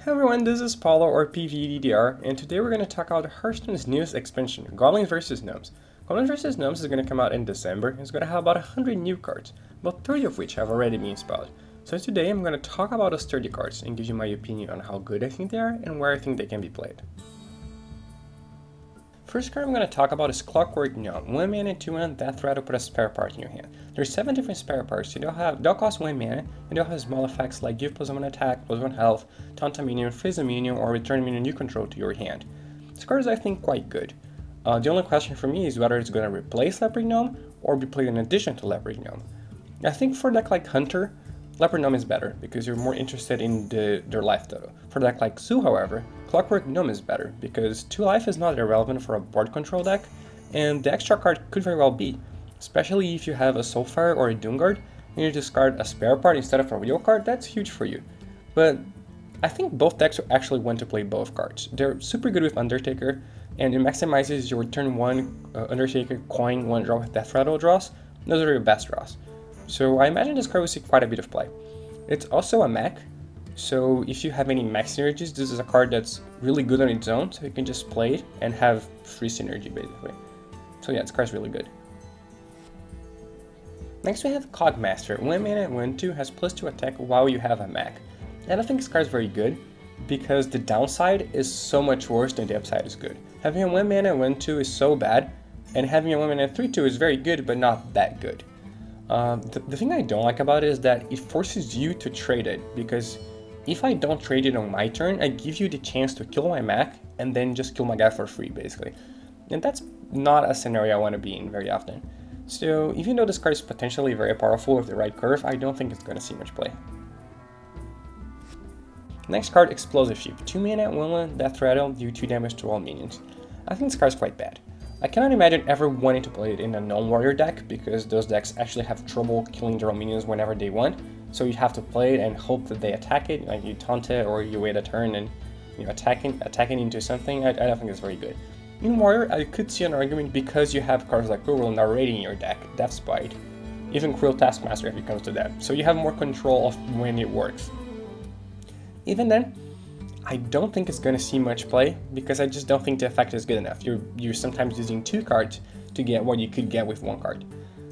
Hey everyone, this is Paulo or PVDDR, and today we're going to talk about Hearthstone's newest expansion, Goblins vs. Gnomes. Goblins vs. Gnomes is going to come out in December. It's going to have about 100 new cards, about 30 of which have already been spelled. So today I'm going to talk about those 30 cards and give you my opinion on how good I think they are and where I think they can be played. First card I'm going to talk about is Clockwork Giant. 1 mana, 2 mana, Death Rattle, put a spare part in your hand. There's 7 different spare parts, so they'll cost 1 mana, and they'll have small effects like give +1 attack, +1 health, taunt a minion, freeze a minion, or return a minion you control to your hand. This card is, I think, quite good. The only question for me is whether it's going to replace Leopard Gnome or be played in addition to Leopard Gnome. I think for a deck like Hunter, Leopard Gnome is better because you're more interested in their life total. For a deck like Zoo, however, Clockwork Gnome is better because 2 life is not irrelevant for a board control deck, and the extra card could very well be, especially if you have a Soulfire or a Doomguard and you discard a spare part instead of a real card. That's huge for you. But I think both decks actually want to play both cards. They're super good with Undertaker, and it maximizes your turn 1 Undertaker coin 1 draw with Death Rattle draws. Those are your best draws. So I imagine this card will see quite a bit of play. It's also a mech, so if you have any mech synergies, this is a card that's really good on its own, so you can just play it and have free synergy basically. So yeah, this card's really good. Next we have Cogmaster. 1 mana, 1/2, has +2 attack while you have a mech. And I think this card's very good because the downside is so much worse than the upside is good. Having a 1 mana, 1/2 is so bad, and having a 1 mana, 3/2 is very good, but not that good. The thing I don't like about it is that it forces you to trade it, because if I don't trade it on my turn, I give you the chance to kill my mech and then just kill my guy for free, basically. And that's not a scenario I want to be in very often. So even though this card is potentially very powerful with the right curve, I don't think it's going to see much play. Next card, Explosive Sheep. 2 mana, 1/1, Death Rattle, do 2 damage to all minions. I think this card is quite bad. I cannot imagine ever wanting to play it in a non-warrior deck, because those decks actually have trouble killing their own minions whenever they want. So you have to play it and hope that they attack it, like you taunt it or you wait a turn and attacking into something. I don't think it's very good. In warrior, I could see an argument because you have cards like Cruel narrating your deck, Death's Bite, even Cruel Taskmaster if it comes to that. So you have more control of when it works. Even then, I don't think it's going to see much play because I just don't think the effect is good enough. You're sometimes using 2 cards to get what you could get with 1 card.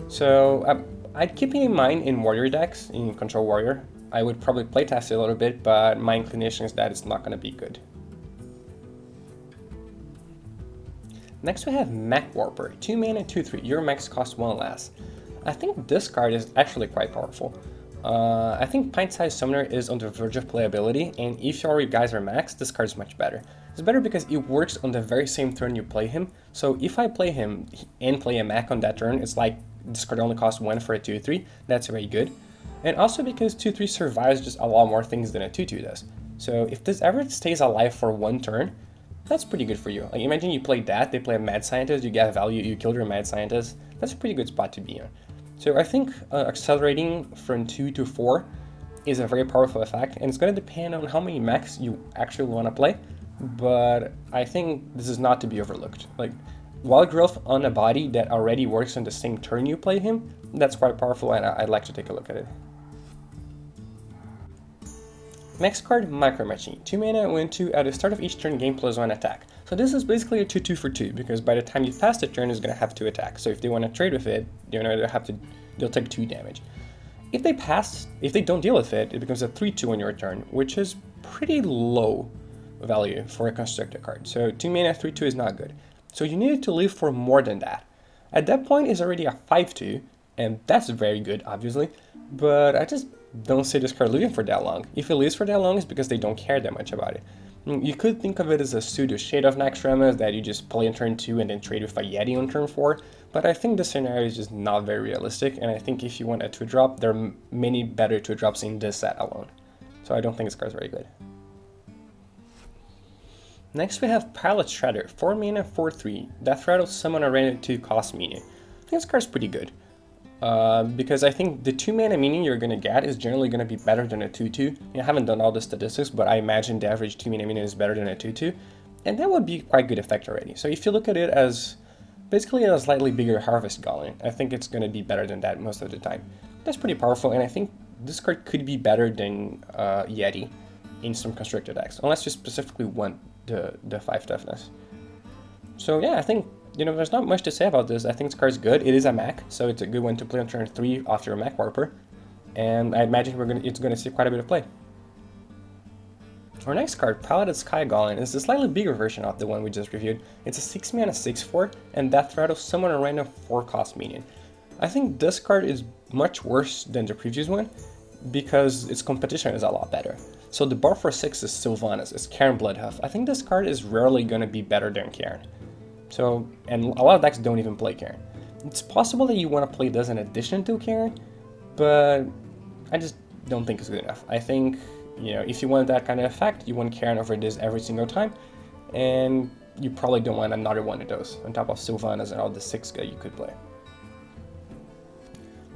So I'd keep it in mind in warrior decks, in Control Warrior. I would probably playtest it a little bit, but my inclination is that it's not going to be good. Next we have Mech Warper. 2 mana, 2/3. Your mechs cost 1 less. I think this card is actually quite powerful. I think Pint-Sized Summoner is on the verge of playability, and if your guys are maxed, this card is much better. It's better because it works on the very same turn you play him, so if I play him and play a mech on that turn, it's like this card only costs 1 for a 2/3, that's very good. And also because 2/3 survives just a lot more things than a 2/2 does. So if this ever stays alive for 1 turn, that's pretty good for you. Like imagine you play that, they play a Mad Scientist, you get value, you kill your Mad Scientist, that's a pretty good spot to be in. So I think accelerating from 2 to 4 is a very powerful effect, and it's going to depend on how many mechs you actually want to play, but I think this is not to be overlooked. Like, Wild Growth on a body that already works on the same turn you play him, that's quite powerful, and I'd like to take a look at it. Next card, Micro Machine. 2 mana, 1/2, at the start of each turn, gain +1 attack. So this is basically a 2/2 for 2, because by the time you pass the turn, it's going to have 2 attacks. So if they want to trade with it, they'll take 2 damage. If they don't deal with it, it becomes a 3/2 on your turn, which is pretty low value for a constructed card. So 2 mana, 3/2 is not good. So you need to live for more than that. At that point, it's already a 5/2, and that's very good, obviously, but I just don't see this card living for that long. If it lives for that long, it's because they don't care that much about it. You could think of it as a pseudo Shade of Naxxramas that you just play on turn 2 and then trade with a Yeti on turn 4, but I think the scenario is just not very realistic, and I think if you want a 2-drop, there are many better 2-drops in this set alone. So I don't think this card's very good. Next we have Pilot Shredder. 4 mana, 4/3. Death Rattle, summon a random 2 cost minion. I think this card's pretty good. Because I think the 2 mana minion you're going to get is generally going to be better than a 2/2. I haven't done all the statistics, but I imagine the average 2 mana minion is better than a 2/2, and that would be quite good effect already. So if you look at it as basically a slightly bigger Harvest Golem, I think it's going to be better than that most of the time. That's pretty powerful, and I think this card could be better than Yeti. instant constructed decks, unless you specifically want the 5 toughness. So yeah, I think, you know, there's not much to say about this. I think this card's good. It is a mech, so it's a good one to play on turn 3 after a mech warper. And I imagine it's gonna see quite a bit of play. Our next card, Paladin Sky Golem, is a slightly bigger version of the one we just reviewed. It's a 6 mana 6/4, and Death Rattle summon a random 4-cost minion. I think this card is much worse than the previous one, because its competition is a lot better. So the bar for 6 is Sylvanas, it's Cairn Bloodhoof. I think this card is rarely gonna be better than Cairn. So, and a lot of decks don't even play Cairn. It's possible that you want to play this in addition to Cairn, but I just don't think it's good enough. I think, you know, if you want that kind of effect, you want Cairn over this every single time, and you probably don't want another one of those on top of Sylvanas and all the 6 guy you could play.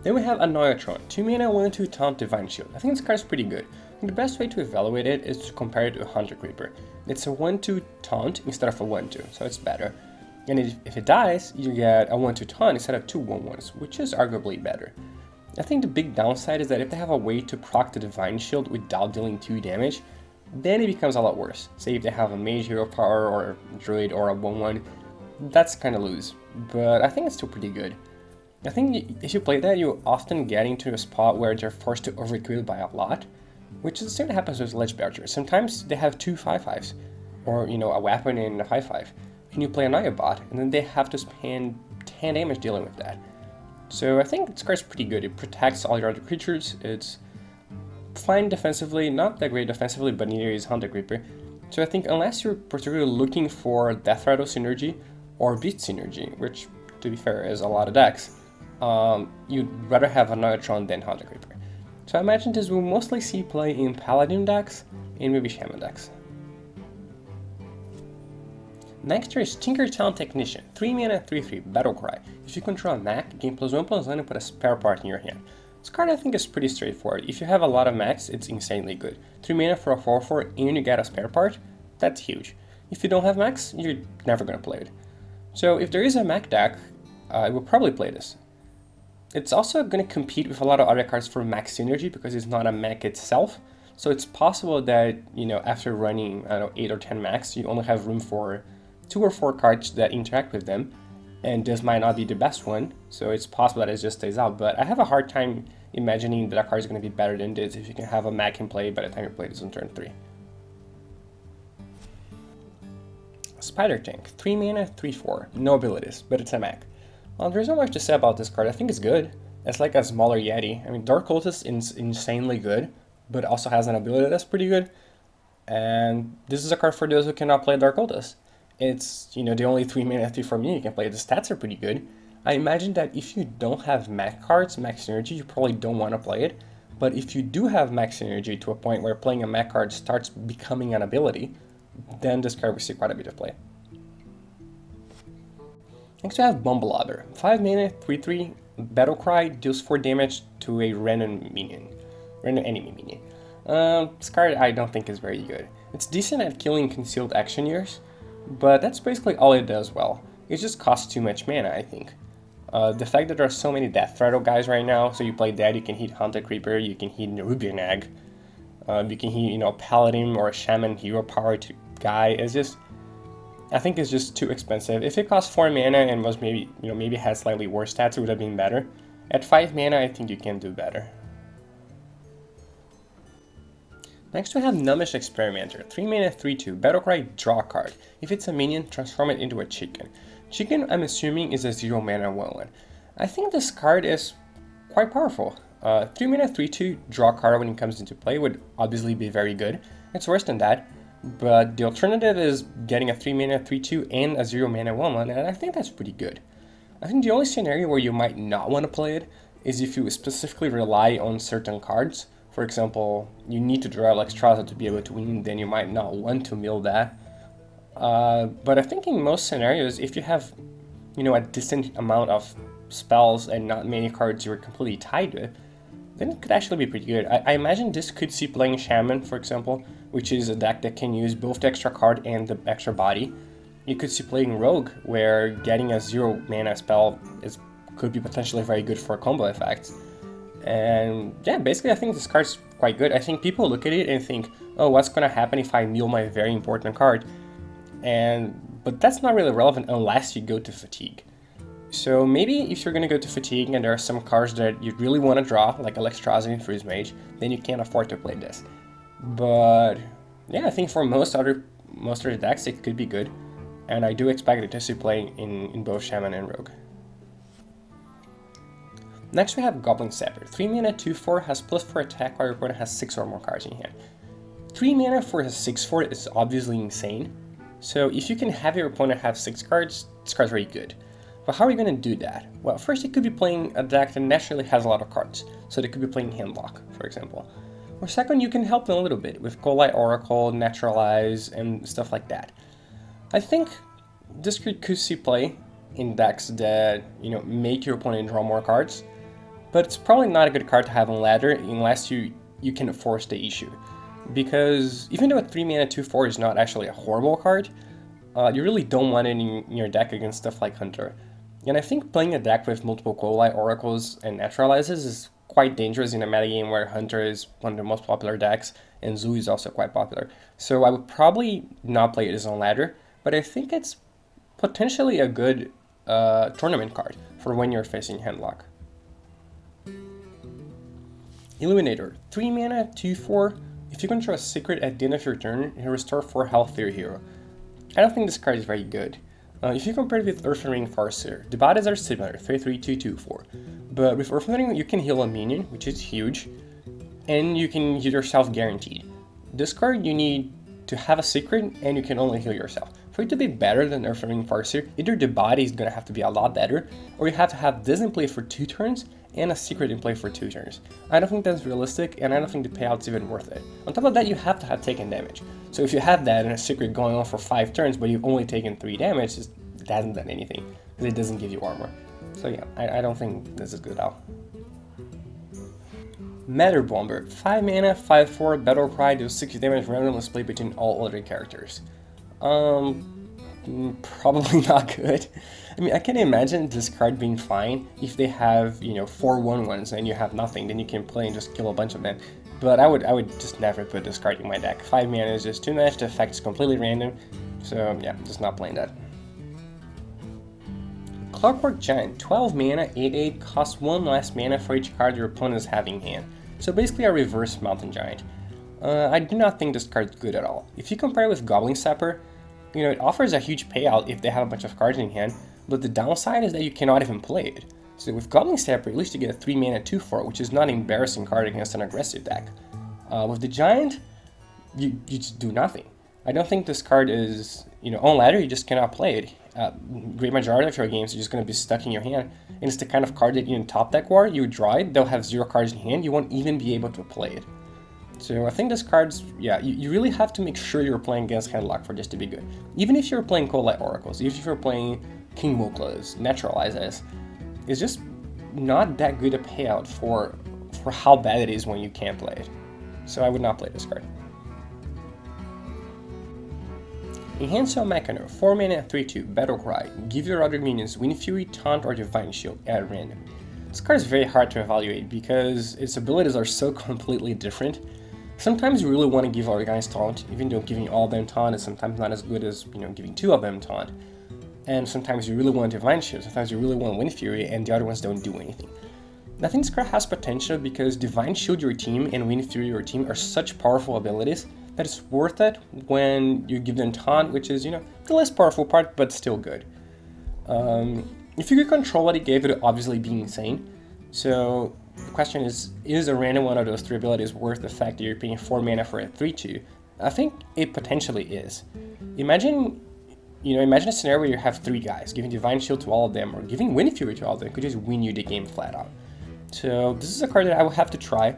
Then we have Annoyatron, 2 mana 1/2 taunt Divine Shield. I think this card is pretty good. And the best way to evaluate it is to compare it to a Hunter Creeper. It's a 1/2 taunt instead of a 1/2, so it's better. And if it dies, you get a 1/2 taunt instead of 2 1/1s, which is arguably better. I think the big downside is that if they have a way to proc the Divine Shield without dealing 2 damage, then it becomes a lot worse. Say if they have a Mage Hero Power or a Druid or a 1/1, that's kind of loose, but I think it's still pretty good. I think if you play that, you often get into a spot where they're forced to overkill by a lot, which is the same that happens with Ledge Belcher. Sometimes they have 2 5/5s, or, you know, a weapon and a 5/5, and you play a Nightbot, and then they have to spend 10 damage dealing with that. So I think this card's pretty good. It protects all your other creatures. It's fine defensively, not that great defensively, but neither is Hunter Creeper. So I think unless you're particularly looking for Death Rattle synergy or Beast synergy, which, to be fair, is a lot of decks, you'd rather have Annoyatron than Hunter Creeper. So I imagine this will mostly see play in Paladin decks and maybe Shaman decks. Next here is Tinkertown Technician, 3 mana 3/3 Battlecry. If you control a mech, gain +1/+1 and put a spare part in your hand. This card I think is pretty straightforward. If you have a lot of mechs, it's insanely good. 3 mana for a 4/4 and you get a spare part, that's huge. If you don't have mechs, you're never gonna play it. So if there is a mech deck, I will probably play this. It's also going to compete with a lot of other cards for mech synergy because it's not a mech itself. So it's possible that, you know, after running, I don't know, 8 or 10 mechs, you only have room for 2 or 4 cards that interact with them. And this might not be the best one, so it's possible that it just stays out. But I have a hard time imagining that a card is going to be better than this if you can have a mech in play by the time you play this on turn 3. Spider Tank, 3 mana 3/4, no abilities, but it's a mech. Well, there's not much to say about this card. I think it's good. It's like a smaller Yeti. I mean, Dark Cultist is insanely good, but also has an ability that's pretty good. And this is a card for those who cannot play Dark Cultist. It's, you know, the only 3 mana 3/4 minion you can play. The stats are pretty good. I imagine that if you don't have mech cards, mech synergy, you probably don't want to play it. But if you do have mech synergy to a point where playing a mech card starts becoming an ability, then this card will see quite a bit of play. Next we have Bumblebobber, 5 mana 3/3 Battlecry, deals 4 damage to a random minion, random enemy minion. This card I don't think is very good. It's decent at killing concealed actioneers, but that's basically all it does well. It just costs too much mana, I think. The fact that there are so many Death Rattle guys right now, so you play that, you can hit Hunter Creeper, you can hit Rubianag, you can hit, you know, Paladin or a Shaman Hero Power guy. It's just, I think it's just too expensive. If it cost 4 mana and was maybe, you know, maybe had slightly worse stats, it would have been better. At 5 mana, I think you can do better. Next we have Gnomish Experimenter, 3 mana 3/2 Battlecry, draw a card. If it's a minion, transform it into a chicken. Chicken, I'm assuming, is a 0 mana 1/1. I think this card is quite powerful. 3 mana 3/2 draw a card when it comes into play would obviously be very good. It's worse than that, but the alternative is getting a 3 mana 3/2 and a 0 mana 1/1, and I think that's pretty good. I think the only scenario where you might not want to play it is if you specifically rely on certain cards. For example, you need to draw Alexstrasza to be able to win, then you might not want to mill that. But I think in most scenarios, if you have, you know, a decent amount of spells and not many cards you're completely tied with, then it could actually be pretty good. I imagine this could see playing Shaman, for example, which is a deck that can use both the extra card and the extra body. You could see playing Rogue, where getting a 0 mana spell could be potentially very good for combo effects. And yeah, basically I think this card's quite good. I think people look at it and think, oh, what's going to happen if I mill my very important card? But that's not really relevant unless you go to Fatigue. So maybe if you're going to go to Fatigue and there are some cards that you really want to draw, like Electrozzy and Freeze Mage, then you can't afford to play this. But yeah, I think for most other decks it could be good, and I do expect it to see play in both Shaman and Rogue. Next we have Goblin Sappers. 3 mana, 2/4, has +4 attack while your opponent has 6 or more cards in hand. 3 mana for a 6/4 is obviously insane, so if you can have your opponent have 6 cards, this card's very good. But how are you going to do that? Well, first you could be playing a deck that naturally has a lot of cards, so they could be playing Handlock, for example. Or second, you can help them a little bit with Coldlight Oracle, Naturalize, and stuff like that. I think this could see play in decks that, you know, make your opponent draw more cards, but it's probably not a good card to have on ladder unless you can force the issue. Because even though a 3 mana 2/4 is not actually a horrible card, you really don't want it in your deck against stuff like Hunter. And I think playing a deck with multiple Coldlight Oracles and Naturalizes is quite dangerous in a metagame where Hunter is one of the most popular decks, and Zoo is also quite popular. So I would probably not play this on ladder, but I think it's potentially a good tournament card for when you're facing Handlock. Illuminator, 3 mana, 2/4. If you control a secret at the end of your turn, you restore 4 health to your hero. I don't think this card is very good. If you compare it with Earthen Ring Farseer, the bodies are similar, 3/3, 2/2/4. But with Earthen Ring you can heal a minion, which is huge, and you can heal yourself guaranteed. This card you need to have a secret, and you can only heal yourself. For it to be better than Earthen Ring Farseer, either the body is going to have to be a lot better, or you have to have this in play for 2 turns, and a secret in play for 2 turns. I don't think that's realistic, and I don't think the payout's even worth it. On top of that, you have to have taken damage. So if you have that and a secret going on for 5 turns, but you've only taken 3 damage, it hasn't done anything, because it doesn't give you armor. So yeah, I don't think this is good at all. Matter Bomber, 5 mana, 5/4, Battle Cry, deals 60 damage randomly split between all other characters. Probably not good. I mean, I can imagine this card being fine if they have, you know, 4 1/1s and you have nothing, then you can play and just kill a bunch of them. But I would just never put this card in my deck. 5 mana is just too much, the effect is completely random, so yeah, just not playing that. Clockwork Giant, 12 mana, 8/8, costs 1 less mana for each card your opponent is having in hand. So basically a reverse Mountain Giant. I do not think this card is good at all. If you compare it with Goblin Sapper, you know, it offers a huge payout if they have a bunch of cards in hand, but the downside is that you cannot even play it. So with Goblin Sapper, at least you get a 3 mana 2/4, which is not an embarrassing card against an aggressive deck. With the Giant, you just do nothing. I don't think this card is, you know, on ladder you just cannot play it. Great majority of your games are just going to be stuck in your hand, and it's the kind of card that in top deck war, you draw it, they'll have 0 cards in hand, you won't even be able to play it. So I think this card's, yeah, you really have to make sure you're playing against Handlock for this to be good. Even if you're playing Coldlight Oracles, even if you're playing King Moklas, Naturalizes, it's just not that good a payout for how bad it is when you can't play it. So I would not play this card. Enhance Mechano, 4 mana, 3/2, Battle Cry, give your other minions Wind Fury, Taunt, or Divine Shield at random. This card is very hard to evaluate because its abilities are so completely different. Sometimes you really want to give all your guys Taunt, even though giving all of them Taunt is sometimes not as good as, you know, giving 2 of them Taunt. And sometimes you really want Divine Shield, sometimes you really want Wind Fury, and the other ones don't do anything. I think this card has potential because Divine Shield your team and Wind Fury your team are such powerful abilities that it's worth it when you give them Taunt, which is, you know, the less powerful part, but still good. If you could control what he gave, it would obviously be insane. So the question is a random one of those 3 abilities worth the fact that you're paying 4 mana for a 3/2? I think it potentially is. Imagine a scenario where you have 3 guys, giving Divine Shield to all of them, or giving Wind Fury to all of them, could just win you the game flat out. So this is a card that I will have to try.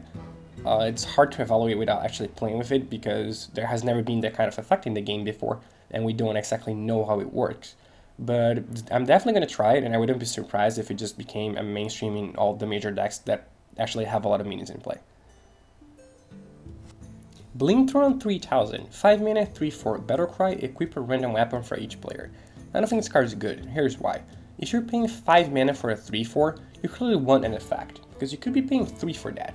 It's hard to evaluate without actually playing with it because there has never been that kind of effect in the game before, and we don't exactly know how it works. But I'm definitely going to try it, and I wouldn't be surprised if it just became a mainstream in all the major decks that actually have a lot of minions in play. Blingtron 3000, 5 mana, 3/4, Battle Cry, equip a random weapon for each player. I don't think this card is good. Here's why. If you're paying 5 mana for a 3/4, you clearly want an effect, because you could be paying 3 for that.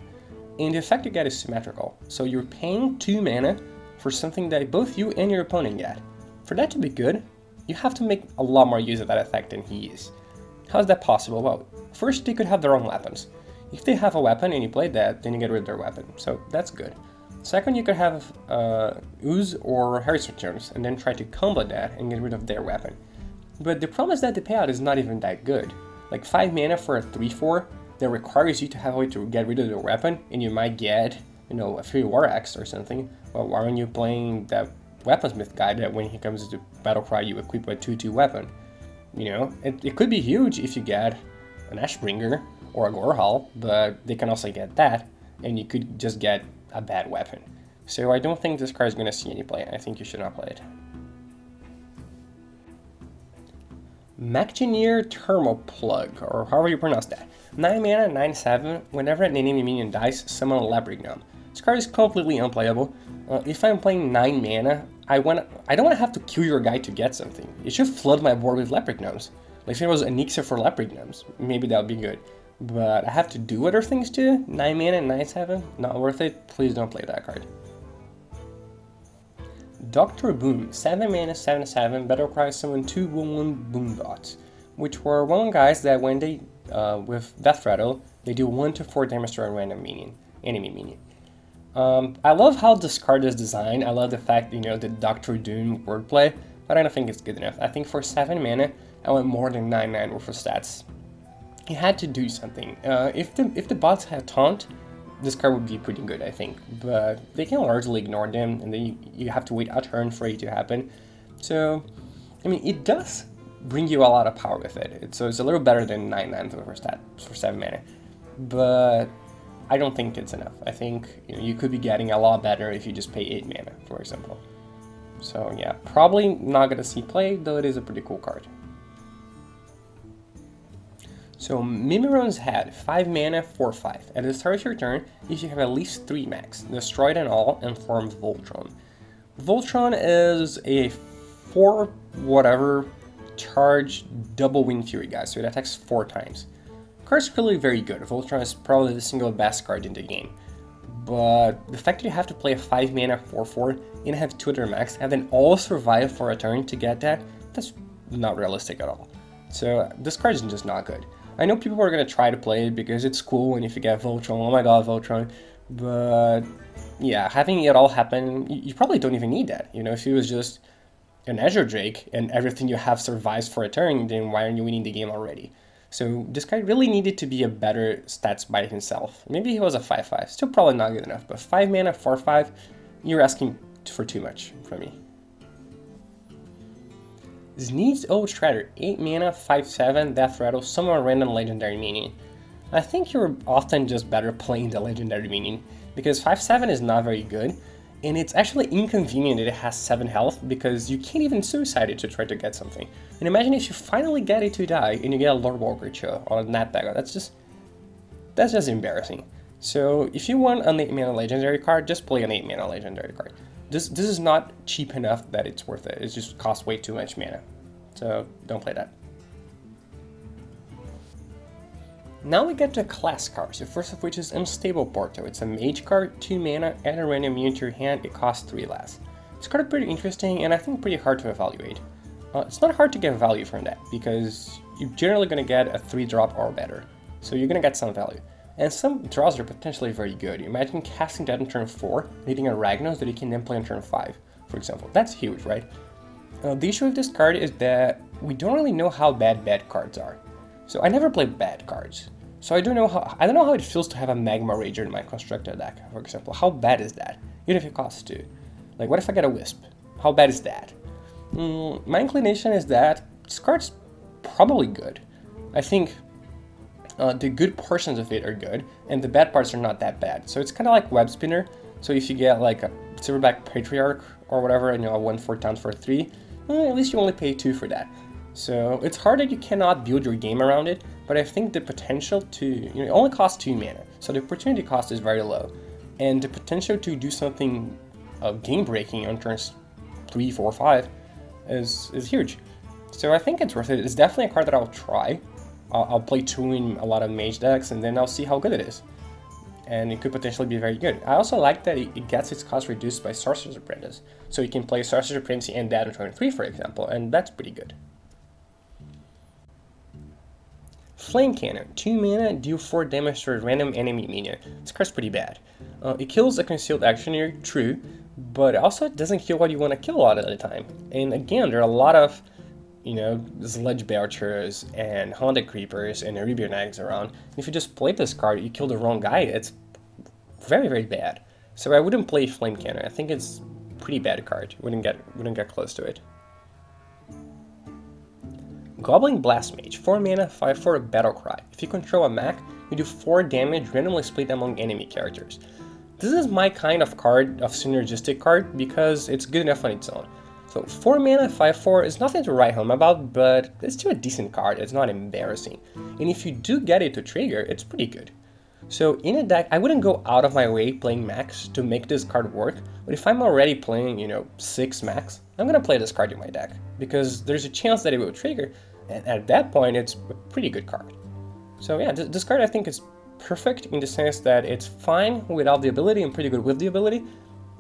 And the effect you get is symmetrical. So you're paying 2 mana for something that both you and your opponent get. For that to be good, you have to make a lot more use of that effect than he is. How is that possible? Well, first they could have their own weapons. If they have a weapon and you play that, then you get rid of their weapon, so that's good. Second, you could have Ooze or Harris returns, and then try to combo that and get rid of their weapon. But the problem is that the payout is not even that good. Like 5 mana for a 3/4 that requires you to have a way to get rid of their weapon, and you might get, you know, a free War Axe or something. Well, why aren't you playing that Weaponsmith guy that when he comes to Battlecry you equip a 2/2 weapon? You know, it could be huge if you get an Ashbringer or a Gorehal, but they can also get that, and you could just get a bad weapon. So I don't think this card is going to see any play. I think you should not play it. Macgineer Thermoplug, or however you pronounce that. 9 mana, 9/7. Whenever an enemy minion dies, summon a Leopard Gnome. This card is completely unplayable. If I'm playing 9 mana, I don't want to have to kill your guy to get something. It should flood my board with Leopard Gnomes. Like if it was an Elixir for Leopard Gnomes, maybe that would be good. But I have to do other things too. 9 mana, 9/7, not worth it. Please don't play that card. Dr. Boom, 7 mana, 7/7, Battlecry summon 2 1/1 Boom Bots, which were 1 guys that when they, with Death Rattle, they do 1 to 4 damage to a random enemy minion. I love how this card is designed. I love the fact, you know, the Dr. Doom wordplay, but I don't think it's good enough. I think for 7 mana, I want more than 9/9 worth of stats. It had to do something. If the bots had Taunt, this card would be pretty good, I think, but they can largely ignore them, and then you have to wait a turn for it to happen. So, I mean, it does bring you a lot of power with it. So it's a little better than 9/9 for stat for 7 mana, but I don't think it's enough. I think, you know, you could be getting a lot better if you just pay 8 mana, for example. So yeah, probably not gonna see play, though it is a pretty cool card. So Mimiron's Head, 5 mana, 4/5. At the start of your turn, if you have at least 3 max, destroy them all and form Voltron. Voltron is a 4 whatever charge double Wind Fury guy, so it attacks 4 times. The card's clearly very good. Voltron is probably the single best card in the game. But the fact that you have to play a 5 mana 4/4 and have 2 other max and then all survive for a turn to get that, that's not realistic at all. So this card is just not good. I know people are going to try to play it because it's cool, and if you get Voltron, oh my god, Voltron. But yeah, having it all happen, you probably don't even need that. You know, if it was just an Azure Drake and everything you have survives for a turn, then why aren't you winning the game already? So this guy really needed to be a better stats by himself. Maybe he was a 5/5, still probably not good enough, but 5 mana, 4/5, you're asking for too much from me. Sneed's Old Shredder, 8 mana, 5/7, Death Rattle, summon a random legendary minion. I think you're often just better playing the legendary minion, because 5/7 is not very good, and it's actually inconvenient that it has 7 health, because you can't even suicide it to try to get something. And imagine if you finally get it to die, and you get a Lord Walker Cho or a Nat Dagger, that's just embarrassing. So if you want an 8 mana legendary card, just play an 8 mana legendary card. This is not cheap enough that it's worth it. It just costs way too much mana. So don't play that. Now we get to class cards, the first of which is Unstable Porto. It's a mage card, 2 mana, add a random unit to your hand, it costs 3 less. This card is pretty interesting and I think pretty hard to evaluate. It's not hard to get value from that, because you're generally going to get a 3-drop or better. So you're going to get some value. And some draws are potentially very good. Imagine casting that on turn 4, needing a Ragnos that you can then play on turn 5, for example. That's huge, right? The issue with this card is that we don't really know how bad cards are. So I never play bad cards. So I don't know how it feels to have a Magma Rager in my constructed deck, for example. How bad is that? Even if it costs 2. Like, what if I get a Wisp? How bad is that? My inclination is that this card's probably good. I think the good portions of it are good, and the bad parts are not that bad. So it's kind of like Web Spinner. So if you get like a Silverback Patriarch or whatever, and you know, 1/4 towns for 3, at least you only pay 2 for that. So it's hard that you cannot build your game around it, but I think the potential to, you know, it only costs 2 mana, so the opportunity cost is very low, and the potential to do something game breaking on turns 3, 4, 5 is huge. So I think it's worth it. It's definitely a card that I'll try. I'll play 2 in a lot of mage decks, and then I'll see how good it is. and it could potentially be very good. I also like that it gets its cost reduced by Sorcerer's Apprentice, so you can play Sorcerer's Apprentice and that on turn 3, for example, and that's pretty good. Flame Cannon, 2 mana, deal 4 damage to a random enemy minion. This card's pretty bad. It kills a concealed actioner, true, but also it doesn't kill what you want to kill a lot of the time. And again, there are a lot of, Sludge Belchers and Haunted Creepers and Arabian Nags around. And if you just play this card, you kill the wrong guy, it's very, very bad. So I wouldn't play Flame Cannon. I think it's a pretty bad card. Wouldn't get close to it. Goblin Blast Mage, 4 mana, 5/4 Battle Cry. If you control a mech, you do 4 damage randomly split among enemy characters. This is my kind of card, of synergistic card, because it's good enough on its own. So 4 mana, 5/4 is nothing to write home about, but it's still a decent card, it's not embarrassing. And if you do get it to trigger, it's pretty good. So in a deck, I wouldn't go out of my way playing mechs to make this card work, but if I'm already playing, 6 mechs, I'm gonna play this card in my deck, because there's a chance that it will trigger, and at that point, it's a pretty good card. So yeah, this card I think is perfect in the sense that it's fine without the ability and pretty good with the ability,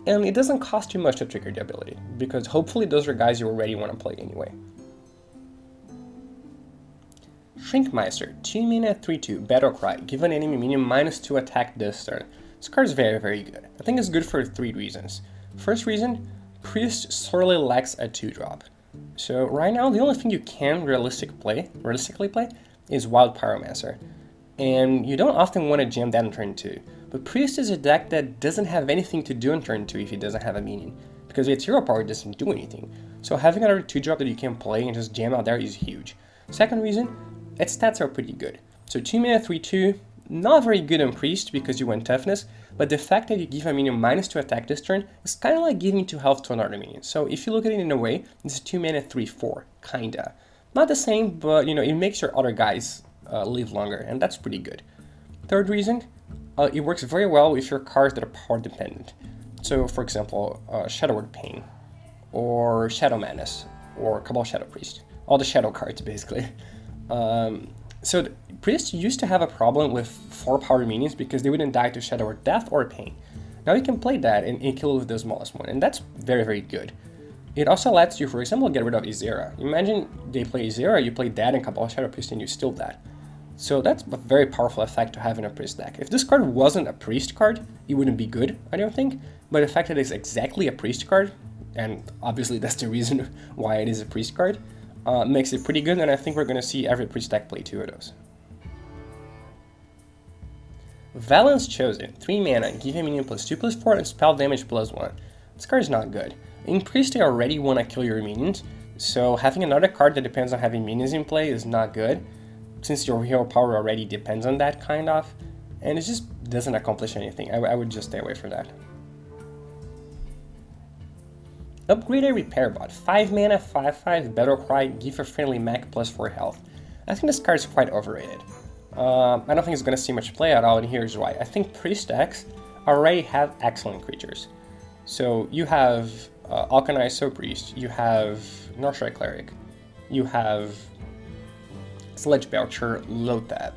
and it doesn't cost too much to trigger the ability, because hopefully those are guys you already want to play anyway. Shrinkmeister, 2 mana, 3/2, Battle Cry, give an enemy minion -2 attack this turn. This card is very, very good. I think it's good for 3 reasons. First reason, Priest sorely lacks a 2-drop. So right now, the only thing you can realistically play is Wild Pyromancer. And you don't often want to jam that on turn 2. But Priest is a deck that doesn't have anything to do on turn 2 if it doesn't have a minion, because its hero power doesn't do anything. So having another 2-drop that you can play and just jam out there is huge. Second reason, its stats are pretty good. So 2 mana, 3/2, not very good on Priest because you want toughness, but the fact that you give a minion -2 attack this turn is kind of like giving 2 health to another minion. So if you look at it in a way, this is 2 mana, 3/4, kinda. Not the same, but it makes your other guys live longer, and that's pretty good. Third reason, it works very well with your cards that are power dependent. So for example, Shadow Word Pain, or Shadow Madness, or Cabal Shadow Priest. All the Shadow cards, basically. So the Priest used to have a problem with 4 power minions because they wouldn't die to Shadow or Death or Pain. Now you can play that and kill with the smallest one, and that's very, very good. It also lets you, for example, get rid of Izera. Imagine they play Izera, you play that and Cabal Shadow Priest and you steal that. So that's a very powerful effect to have in a Priest deck. If this card wasn't a Priest card, it wouldn't be good, I don't think. But the fact that it's exactly a Priest card, and obviously that's the reason why it is a Priest card, makes it pretty good, and I think we're going to see every Priest deck play 2 of those. Valence Chosen, 3 mana, give a minion +2/+4 and spell damage +1. This card is not good. In Priest, they already want to kill your minions, so having another card that depends on having minions in play is not good, since your hero power already depends on that, kind of, and it just doesn't accomplish anything. I would just stay away from that. Upgraded Repair Bot, 5 mana, 5/5, Battle Cry, give a friendly mech +4 health. I think this card is quite overrated. I don't think it's going to see much play at all, and here's why. I think Priest decks already have excellent creatures. So you have Alkanized Soul Priest, you have Northshire Cleric, you have Sledge Belcher, Loatheb,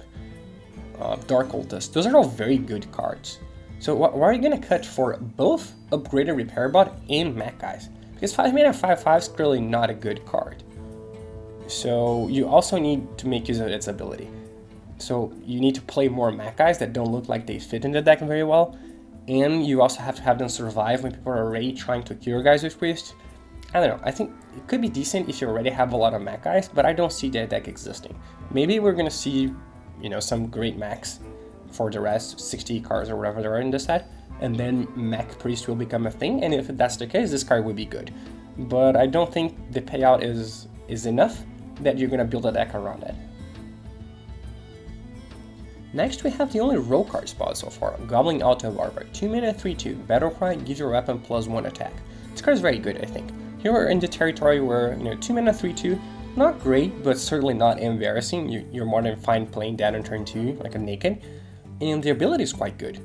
Dark Cultist. Those are all very good cards. So why are you going to cut for both Upgraded Repair Bot and mech guys? Because 5 mana 5/5 is clearly not a good card. So you also need to make use of its ability. So you need to play more mech guys that don't look like they fit in the deck very well, and you also have to have them survive when people are already trying to kill guys with Priest. I don't know, I think it could be decent if you already have a lot of mech guys, but I don't see that deck existing. Maybe we're going to see, some great mechs for the rest, 60 cards or whatever there are in this set, and then mech Priest will become a thing, and if that's the case, this card would be good. But I don't think the payout is enough that you're going to build a deck around it. Next, we have the only roll card spot so far, Goblin Auto Barber, 2 mana, 3/2, Battle Cry, gives your weapon +1 attack. This card is very good, I think. Here we're in the territory where, 2 mana, 3/2, not great, but certainly not embarrassing. You're more than fine playing that on turn 2, like a naked, and the ability is quite good.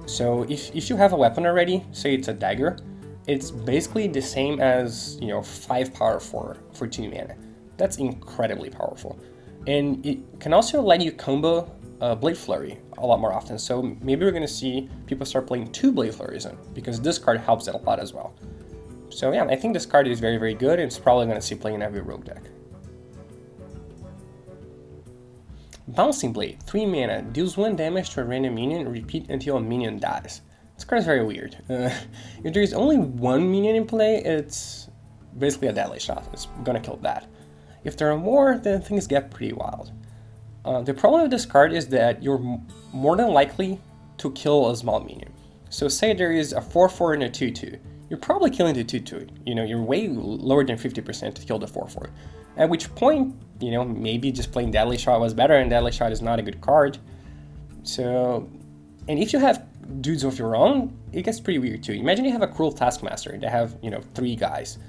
So if you have a weapon already, say it's a dagger, it's basically the same as, 5 power for 2 mana. That's incredibly powerful. And it can also let you combo Blade Flurry a lot more often. So maybe we're going to see people start playing 2 Blade Flurries in, because this card helps it a lot as well. So yeah, I think this card is very, very good, and it's probably going to see playing in every rogue deck. Bouncing Blade, 3 mana, deals 1 damage to a random minion, repeat until a minion dies. This card is very weird. If there is only 1 minion in play, it's basically a deadly shot. It's gonna kill that. If there are more, then things get pretty wild. The problem with this card is that you're more than likely to kill a small minion. So say there is a 4/4 and a 2/2. You're probably killing the 2/2. You know, you're way lower than 50% to kill the 4/4. At which point, you know, maybe just playing Deadly Shot was better, and Deadly Shot is not a good card. So, and if you have dudes of your own, it gets pretty weird too. Imagine you have a Cruel Taskmaster that have, you know, 3 guys.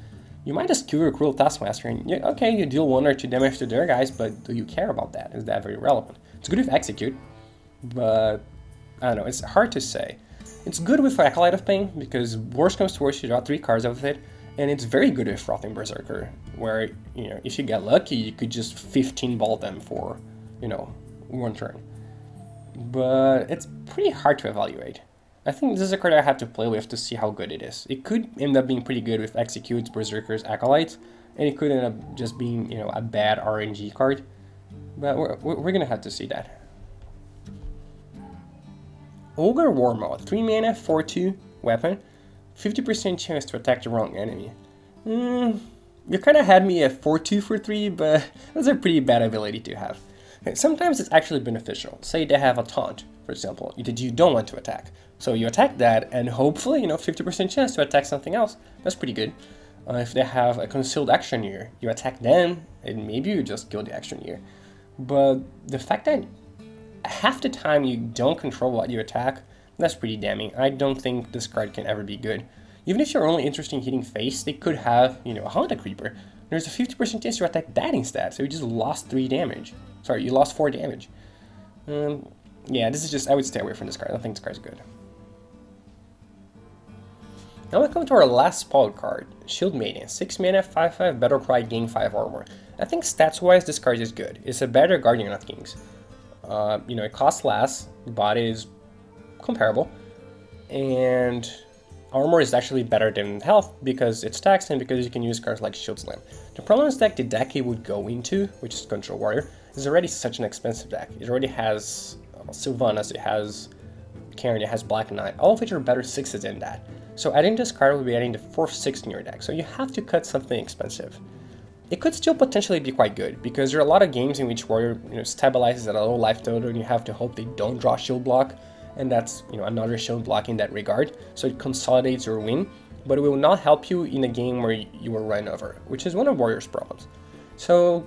You might just kill your Cruel Taskmaster and, okay, you deal 1 or 2 damage to their guys, but do you care about that? Is that very relevant? It's good with Execute, but I don't know, it's hard to say. It's good with Acolyte of Pain, because worst comes to worst, you draw 3 cards out of it, and it's very good with Frothing Berserker, where, you know, if you get lucky, you could just 15-ball them for, you know, 1 turn. But it's pretty hard to evaluate. I think this is a card I have to play with to see how good it is. It could end up being pretty good with Executes, Berserkers, Acolytes, and it could end up just being, you know, a bad RNG card. But we're gonna have to see that. Ogre Warmoth, 3 mana, 4/2 weapon, 50% chance to attack the wrong enemy. You kind of had me at 4/2 for 3, but that's a pretty bad ability to have. Okay, sometimes it's actually beneficial. Say they have a taunt, for example, that you don't want to attack. So you attack that, and hopefully, you know, 50% chance to attack something else. That's pretty good. If they have a concealed Actioneer, you attack them, and maybe you just kill the Actioneer. But the fact that half the time you don't control what you attack, that's pretty damning. I don't think this card can ever be good. Even if you're only interested in hitting face, they could have, you know, a Haunted Creeper. There's a 50% chance to attack that instead, so you just lost 3 damage. Sorry, you lost 4 damage. Yeah, this is just, I would stay away from this card. I don't think this card's good. Now we come to our last spoiled card, Shield Maiden, 6 mana, 5/5, Battlecry, gain 5 armor. I think stats-wise this card is good. It's a better Guardian of Kings. You know, it costs less, but it is comparable, and armor is actually better than health because it's taxed and because you can use cards like Shield Slam. The problem is that the deck it would go into, which is Control Warrior, is already such an expensive deck. It already has Sylvanas, it has Karen, it has Black Knight, all of which are better 6s than that. So adding this card will be adding the 4th 6 in your deck, so you have to cut something expensive. It could still potentially be quite good, because there are a lot of games in which Warrior, you know, stabilizes at a low life total and you have to hope they don't draw Shield Block, and that's, you know, another Shield Block in that regard, so it consolidates your win, but it will not help you in a game where you were run over, which is one of Warrior's problems. So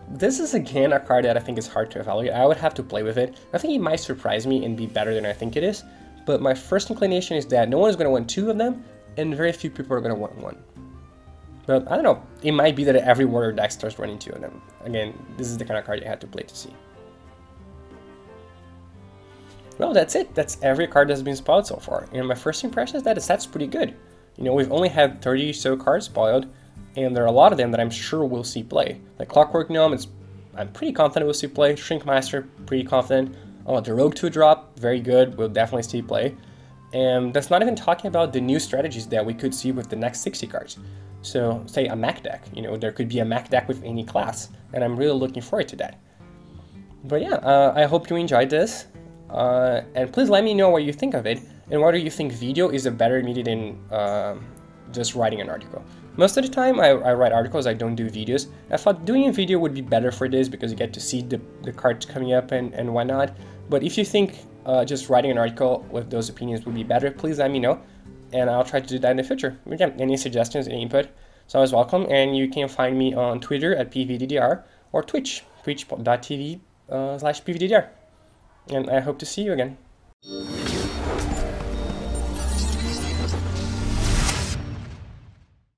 this is again a card that I think is hard to evaluate. I would have to play with it. I think it might surprise me and be better than I think it is, but my first inclination is that no one is going to want 2 of them, and very few people are going to want 1. But I don't know, it might be that every Warrior deck starts running 2 of them. Again, this is the kind of card you have to play to see. Well, that's it. That's every card that's been spoiled so far. And my first impression is that that's pretty good. You know, we've only had 30 or so cards spoiled, and there are a lot of them that I'm sure we'll see play. Like Clockwork Gnome, I'm pretty confident we'll see play. Shrinkmaster, pretty confident. Oh, the Rogue 2 drop, very good. We'll definitely see play. And that's not even talking about the new strategies that we could see with the next 60 cards. So, say a Mech deck. You know, there could be a Mech deck with any class, and I'm really looking forward to that. But yeah, I hope you enjoyed this. And please let me know what you think of it, and whether you think video is a better medium than just writing an article. Most of the time I write articles, I don't do videos. I thought doing a video would be better for this because you get to see the cards coming up and whatnot. But if you think just writing an article with those opinions would be better, please let me know, and I'll try to do that in the future. Again, any suggestions, any input, it's always welcome, and you can find me on Twitter at PVDDR or Twitch, twitch.tv/PVDDR. And I hope to see you again.